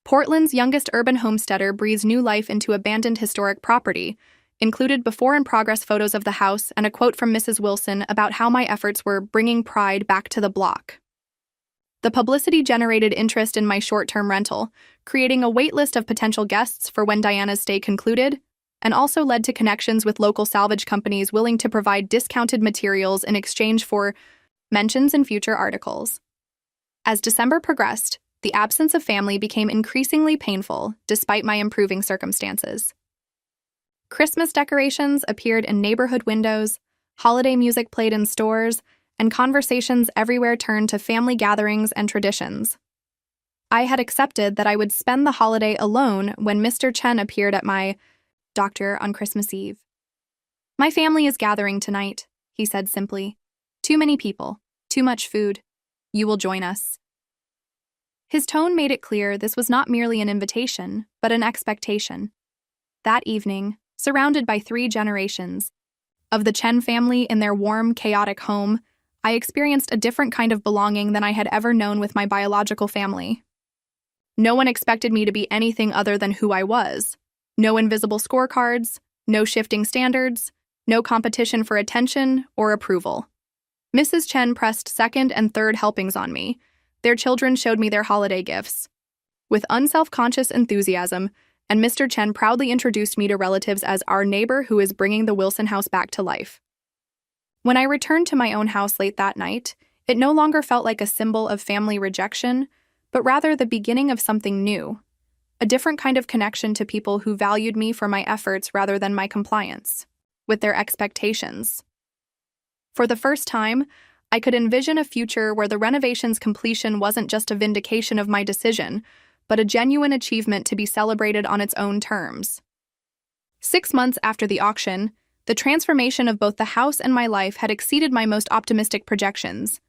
Portland's youngest urban homesteader breathes new life into abandoned historic property, included before-in-progress photos of the house and a quote from Mrs. Wilson about how my efforts were bringing pride back to the block. The publicity generated interest in my short-term rental, creating a wait list of potential guests for when Diana's stay concluded, and also led to connections with local salvage companies willing to provide discounted materials in exchange for mentions in future articles. As December progressed, the absence of family became increasingly painful despite my improving circumstances. Christmas decorations appeared in neighborhood windows, holiday music played in stores, and conversations everywhere turned to family gatherings and traditions. I had accepted that I would spend the holiday alone when Mr. Chen appeared at my doctor on Christmas Eve. "My family is gathering tonight," he said simply. "Too many people, too much food. You will join us." His tone made it clear this was not merely an invitation, but an expectation. That evening, surrounded by 3 generations of the Chen family in their warm, chaotic home, I experienced a different kind of belonging than I had ever known with my biological family. No one expected me to be anything other than who I was. No invisible scorecards, no shifting standards, no competition for attention or approval. Mrs. Chen pressed second and third helpings on me. Their children showed me their holiday gifts with unself-conscious enthusiasm, and Mr. Chen proudly introduced me to relatives as our neighbor who is bringing the Wilson house back to life. When I returned to my own house late that night, it no longer felt like a symbol of family rejection, but rather the beginning of something new, a different kind of connection to people who valued me for my efforts rather than my compliance with their expectations. For the first time, I could envision a future where the renovation's completion wasn't just a vindication of my decision, but a genuine achievement to be celebrated on its own terms. 6 months after the auction, the transformation of both the house and my life had exceeded my most optimistic projections.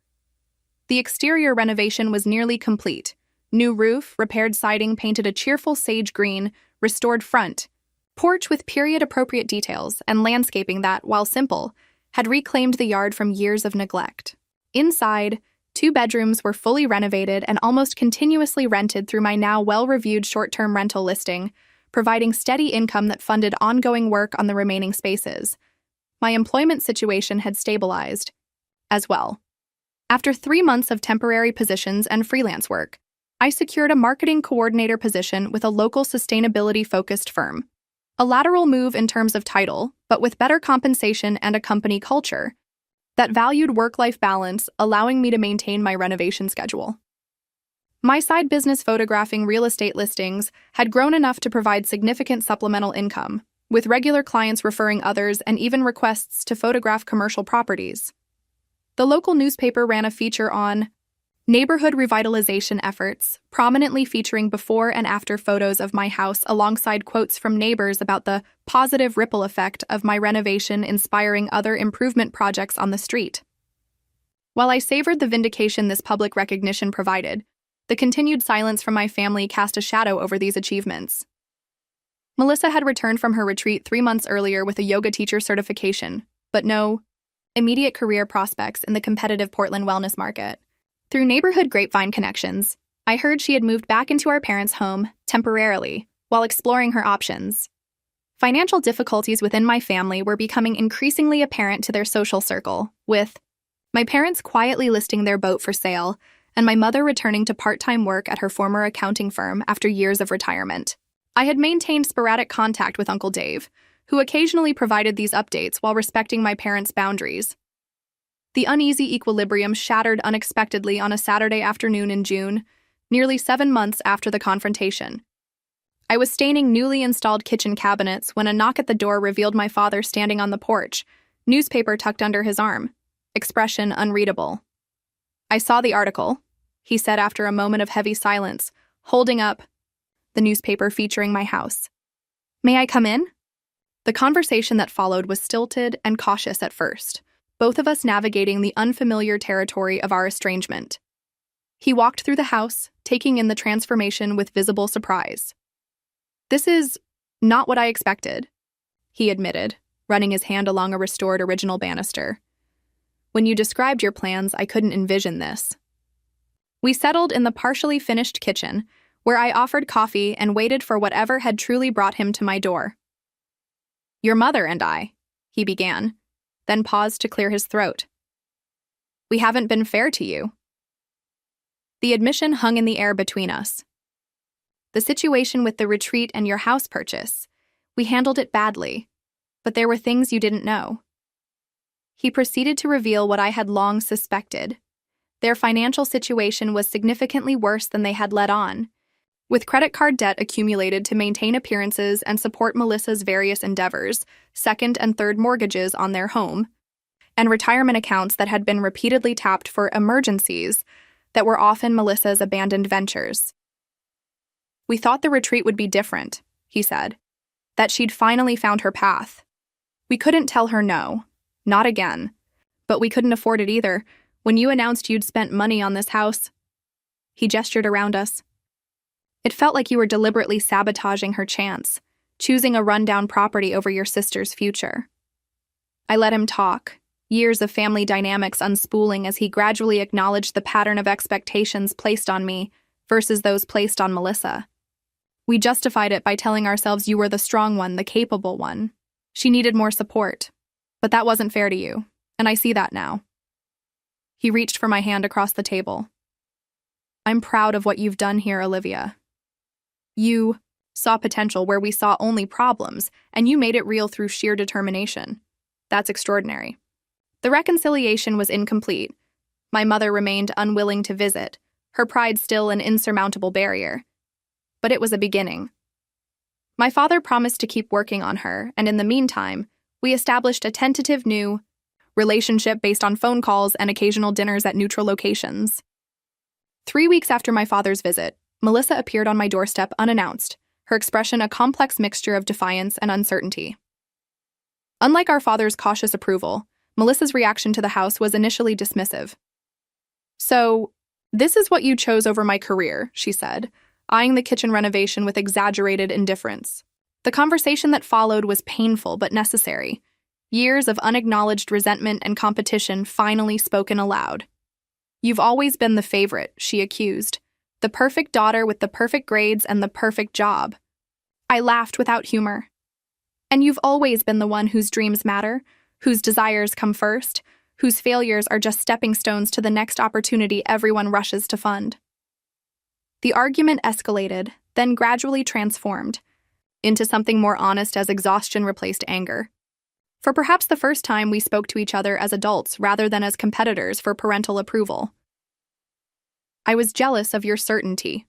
The exterior renovation was nearly complete. New roof, repaired siding painted a cheerful sage green, restored front porch with period-appropriate details, and landscaping that, while simple, had reclaimed the yard from years of neglect. Inside, 2 bedrooms were fully renovated and almost continuously rented through my now well-reviewed short-term rental listing, providing steady income that funded ongoing work on the remaining spaces. My employment situation had stabilized as well. After 3 months of temporary positions and freelance work, I secured a marketing coordinator position with a local sustainability-focused firm. A lateral move in terms of title, but with better compensation and a company culture that valued work-life balance, allowing me to maintain my renovation schedule. My side business photographing real estate listings had grown enough to provide significant supplemental income, with regular clients referring others and even requests to photograph commercial properties. The local newspaper ran a feature on neighborhood revitalization efforts, prominently featuring before and after photos of my house alongside quotes from neighbors about the positive ripple effect of my renovation inspiring other improvement projects on the street. While I savored the vindication this public recognition provided, the continued silence from my family cast a shadow over these achievements. Melissa had returned from her retreat 3 months earlier with a yoga teacher certification, but no immediate career prospects in the competitive Portland wellness market. Through neighborhood grapevine connections, I heard she had moved back into our parents' home, temporarily, while exploring her options. Financial difficulties within my family were becoming increasingly apparent to their social circle, with my parents quietly listing their boat for sale, and my mother returning to part-time work at her former accounting firm after years of retirement. I had maintained sporadic contact with Uncle Dave, who occasionally provided these updates while respecting my parents' boundaries. The uneasy equilibrium shattered unexpectedly on a Saturday afternoon in June, nearly 7 months after the confrontation. I was staining newly installed kitchen cabinets when a knock at the door revealed my father standing on the porch, newspaper tucked under his arm, expression unreadable. "I saw the article," he said after a moment of heavy silence, holding up the newspaper featuring my house. "May I come in?" The conversation that followed was stilted and cautious at first, both of us navigating the unfamiliar territory of our estrangement. He walked through the house, taking in the transformation with visible surprise. "This is not what I expected," he admitted, running his hand along a restored original banister. "When you described your plans, I couldn't envision this." We settled in the partially finished kitchen, where I offered coffee and waited for whatever had truly brought him to my door. "Your mother and I," he began, then paused to clear his throat. "We haven't been fair to you." The admission hung in the air between us. "The situation with the retreat and your house purchase, we handled it badly, but there were things you didn't know." He proceeded to reveal what I had long suspected. Their financial situation was significantly worse than they had let on, with credit card debt accumulated to maintain appearances and support Melissa's various endeavors, second and third mortgages on their home, and retirement accounts that had been repeatedly tapped for emergencies that were often Melissa's abandoned ventures. "We thought the retreat would be different," he said, "that she'd finally found her path. We couldn't tell her no, not again, but we couldn't afford it either. When you announced you'd spent money on this house," he gestured around us, "it felt like you were deliberately sabotaging her chance, choosing a rundown property over your sister's future." I let him talk, years of family dynamics unspooling as he gradually acknowledged the pattern of expectations placed on me versus those placed on Melissa. "We justified it by telling ourselves you were the strong one, the capable one. She needed more support. But that wasn't fair to you, and I see that now." He reached for my hand across the table. "I'm proud of what you've done here, Olivia. You saw potential where we saw only problems, and you made it real through sheer determination. That's extraordinary." The reconciliation was incomplete. My mother remained unwilling to visit, her pride still an insurmountable barrier. But it was a beginning. My father promised to keep working on her, and in the meantime, we established a tentative new relationship based on phone calls and occasional dinners at neutral locations. 3 weeks after my father's visit, Melissa appeared on my doorstep unannounced, her expression a complex mixture of defiance and uncertainty. Unlike our father's cautious approval, Melissa's reaction to the house was initially dismissive. "So, this is what you chose over my career," she said, eyeing the kitchen renovation with exaggerated indifference. The conversation that followed was painful but necessary. Years of unacknowledged resentment and competition finally spoken aloud. "You've always been the favorite," she accused. "The perfect daughter with the perfect grades and the perfect job." I laughed without humor. "And you've always been the one whose dreams matter, whose desires come first, whose failures are just stepping stones to the next opportunity everyone rushes to fund." The argument escalated, then gradually transformed into something more honest as exhaustion replaced anger. For perhaps the first time, we spoke to each other as adults rather than as competitors for parental approval. "I was jealous of your certainty,"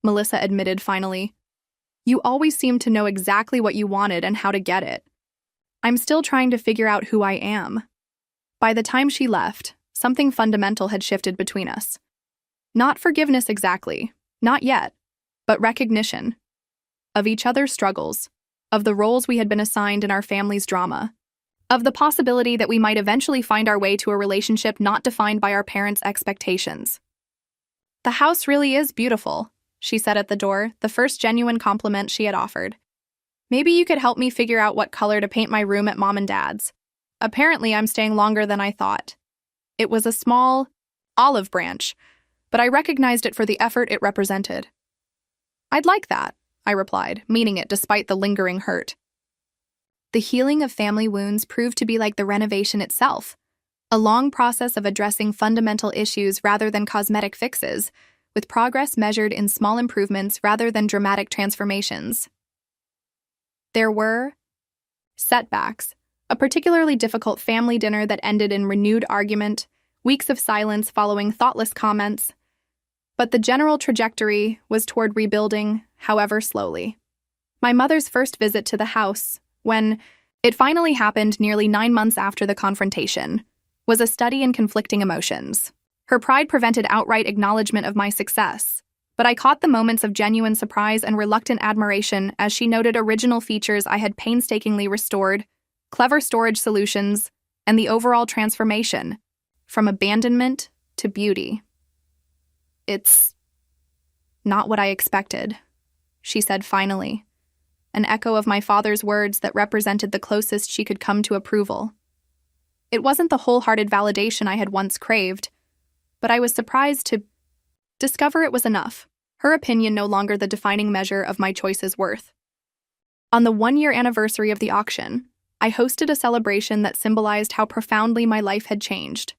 Melissa admitted finally. "You always seemed to know exactly what you wanted and how to get it. I'm still trying to figure out who I am." By the time she left, something fundamental had shifted between us. Not forgiveness exactly, not yet, but recognition of each other's struggles, of the roles we had been assigned in our family's drama, of the possibility that we might eventually find our way to a relationship not defined by our parents' expectations. "The house really is beautiful," she said at the door, the first genuine compliment she had offered. "Maybe you could help me figure out what color to paint my room at Mom and Dad's. Apparently, I'm staying longer than I thought." It was a small olive branch, but I recognized it for the effort it represented. "I'd like that," I replied, meaning it despite the lingering hurt. The healing of family wounds proved to be like the renovation itself, a long process of addressing fundamental issues rather than cosmetic fixes, with progress measured in small improvements rather than dramatic transformations. There were setbacks, a particularly difficult family dinner that ended in renewed argument, weeks of silence following thoughtless comments, but the general trajectory was toward rebuilding, however slowly. My mother's first visit to the house, when it finally happened nearly 9 months after the confrontation, was a study in conflicting emotions. Her pride prevented outright acknowledgement of my success, but I caught the moments of genuine surprise and reluctant admiration as she noted original features I had painstakingly restored, clever storage solutions, and the overall transformation, from abandonment to beauty. "It's not what I expected," she said finally, an echo of my father's words that represented the closest she could come to approval. It wasn't the wholehearted validation I had once craved, but I was surprised to discover it was enough, her opinion no longer the defining measure of my choice's worth. On the 1-year anniversary of the auction, I hosted a celebration that symbolized how profoundly my life had changed.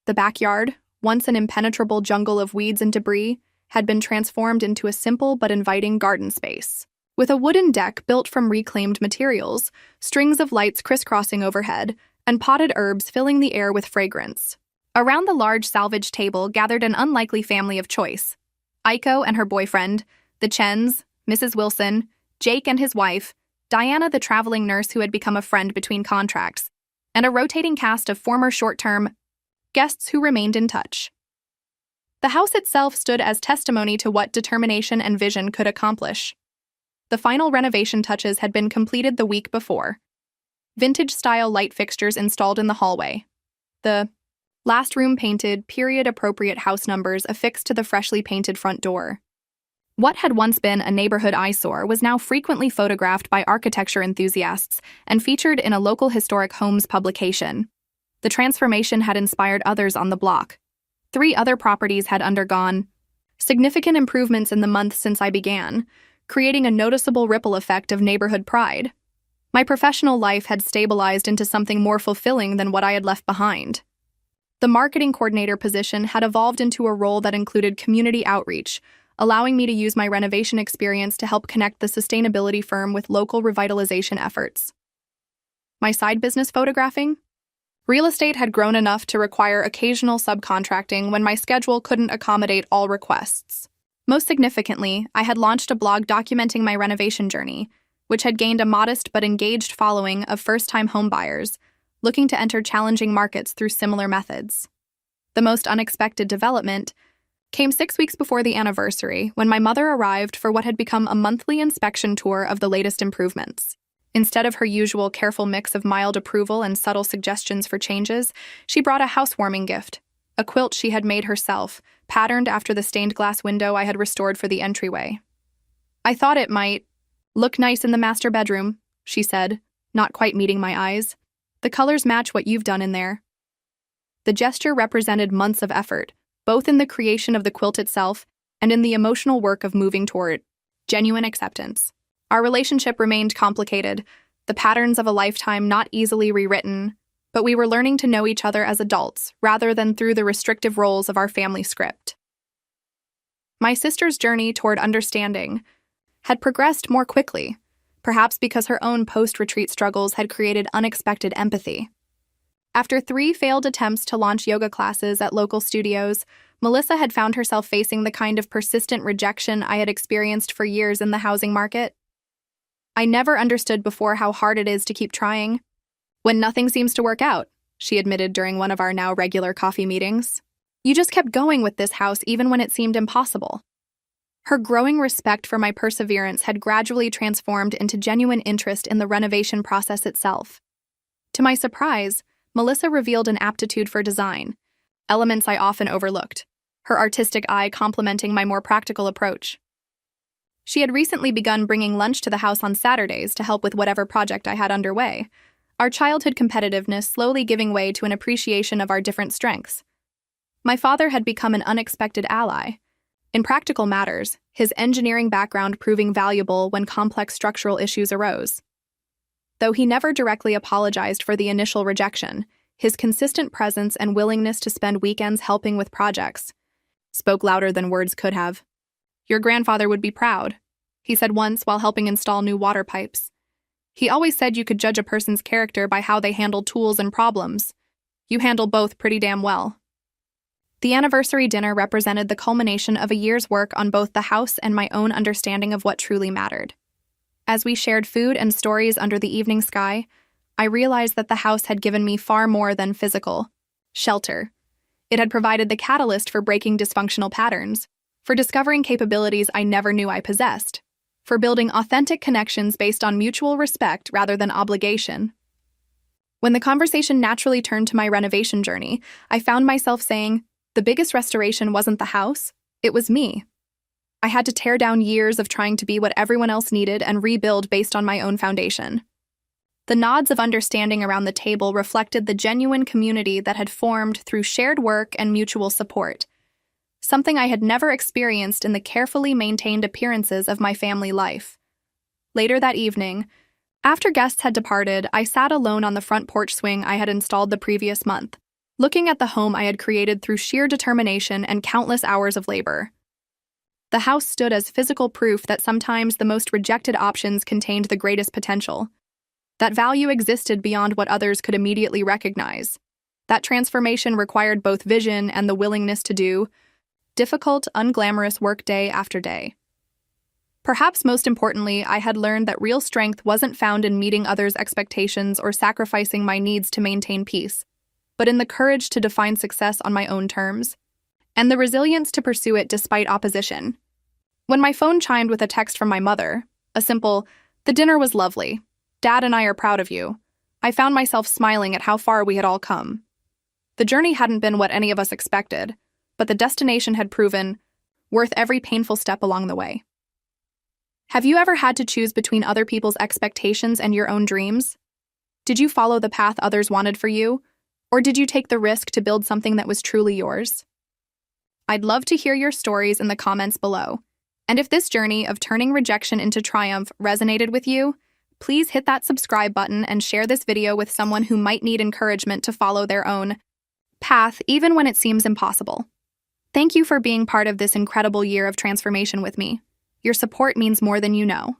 The backyard, once an impenetrable jungle of weeds and debris, had been transformed into a simple but inviting garden space. With a wooden deck built from reclaimed materials, strings of lights crisscrossing overhead, and potted herbs filling the air with fragrance. Around the large salvage table gathered an unlikely family of choice: Aiko and her boyfriend, the Chens, Mrs. Wilson, Jake and his wife, Diana the traveling nurse who had become a friend between contracts, and a rotating cast of former short-term guests who remained in touch. The house itself stood as testimony to what determination and vision could accomplish. The final renovation touches had been completed the week before. Vintage-style light fixtures installed in the hallway. The last room painted, period-appropriate house numbers affixed to the freshly painted front door. What had once been a neighborhood eyesore was now frequently photographed by architecture enthusiasts and featured in a local historic homes publication. The transformation had inspired others on the block. 3 other properties had undergone significant improvements in the months since I began, creating a noticeable ripple effect of neighborhood pride. My professional life had stabilized into something more fulfilling than what I had left behind. The marketing coordinator position had evolved into a role that included community outreach, allowing me to use my renovation experience to help connect the sustainability firm with local revitalization efforts. My side business, photographing? Real estate had grown enough to require occasional subcontracting when my schedule couldn't accommodate all requests. Most significantly, I had launched a blog documenting my renovation journey, which had gained a modest but engaged following of first-time homebuyers looking to enter challenging markets through similar methods. The most unexpected development came 6 weeks before the anniversary, when my mother arrived for what had become a monthly inspection tour of the latest improvements. Instead of her usual careful mix of mild approval and subtle suggestions for changes, she brought a housewarming gift, a quilt she had made herself, patterned after the stained glass window I had restored for the entryway. "I thought it might look nice in the master bedroom," she said, not quite meeting my eyes. "The colors match what you've done in there." The gesture represented months of effort, both in the creation of the quilt itself and in the emotional work of moving toward genuine acceptance. Our relationship remained complicated, the patterns of a lifetime not easily rewritten, but we were learning to know each other as adults rather than through the restrictive roles of our family script. My sister's journey toward understanding had progressed more quickly, perhaps because her own post-retreat struggles had created unexpected empathy. After 3 failed attempts to launch yoga classes at local studios, Melissa had found herself facing the kind of persistent rejection I had experienced for years in the housing market. "I never understood before how hard it is to keep trying when nothing seems to work out," she admitted during one of our now regular coffee meetings. "You just kept going with this house even when it seemed impossible." Her growing respect for my perseverance had gradually transformed into genuine interest in the renovation process itself. To my surprise, Melissa revealed an aptitude for design, elements I often overlooked, her artistic eye complementing my more practical approach. She had recently begun bringing lunch to the house on Saturdays to help with whatever project I had underway, our childhood competitiveness slowly giving way to an appreciation of our different strengths. My father had become an unexpected ally. In practical matters, his engineering background proving valuable when complex structural issues arose. Though he never directly apologized for the initial rejection, his consistent presence and willingness to spend weekends helping with projects spoke louder than words could have. "Your grandfather would be proud," he said once while helping install new water pipes. "He always said you could judge a person's character by how they handle tools and problems. You handle both pretty damn well." The anniversary dinner represented the culmination of a year's work on both the house and my own understanding of what truly mattered. As we shared food and stories under the evening sky, I realized that the house had given me far more than physical shelter. It had provided the catalyst for breaking dysfunctional patterns, for discovering capabilities I never knew I possessed, for building authentic connections based on mutual respect rather than obligation. When the conversation naturally turned to my renovation journey, I found myself saying, the biggest restoration wasn't the house, it was me. I had to tear down years of trying to be what everyone else needed and rebuild based on my own foundation. The nods of understanding around the table reflected the genuine community that had formed through shared work and mutual support, something I had never experienced in the carefully maintained appearances of my family life. Later that evening, after guests had departed, I sat alone on the front porch swing I had installed the previous month, looking at the home I had created through sheer determination and countless hours of labor. The house stood as physical proof that sometimes the most rejected options contained the greatest potential. That value existed beyond what others could immediately recognize. That transformation required both vision and the willingness to do difficult, unglamorous work day after day. Perhaps most importantly, I had learned that real strength wasn't found in meeting others' expectations or sacrificing my needs to maintain peace, but in the courage to define success on my own terms, and the resilience to pursue it despite opposition. When my phone chimed with a text from my mother, a simple, "The dinner was lovely. Dad and I are proud of you," I found myself smiling at how far we had all come. The journey hadn't been what any of us expected, but the destination had proven worth every painful step along the way. Have you ever had to choose between other people's expectations and your own dreams? Did you follow the path others wanted for you, or did you take the risk to build something that was truly yours? I'd love to hear your stories in the comments below. And if this journey of turning rejection into triumph resonated with you, please hit that subscribe button and share this video with someone who might need encouragement to follow their own path, even when it seems impossible. Thank you for being part of this incredible year of transformation with me. Your support means more than you know.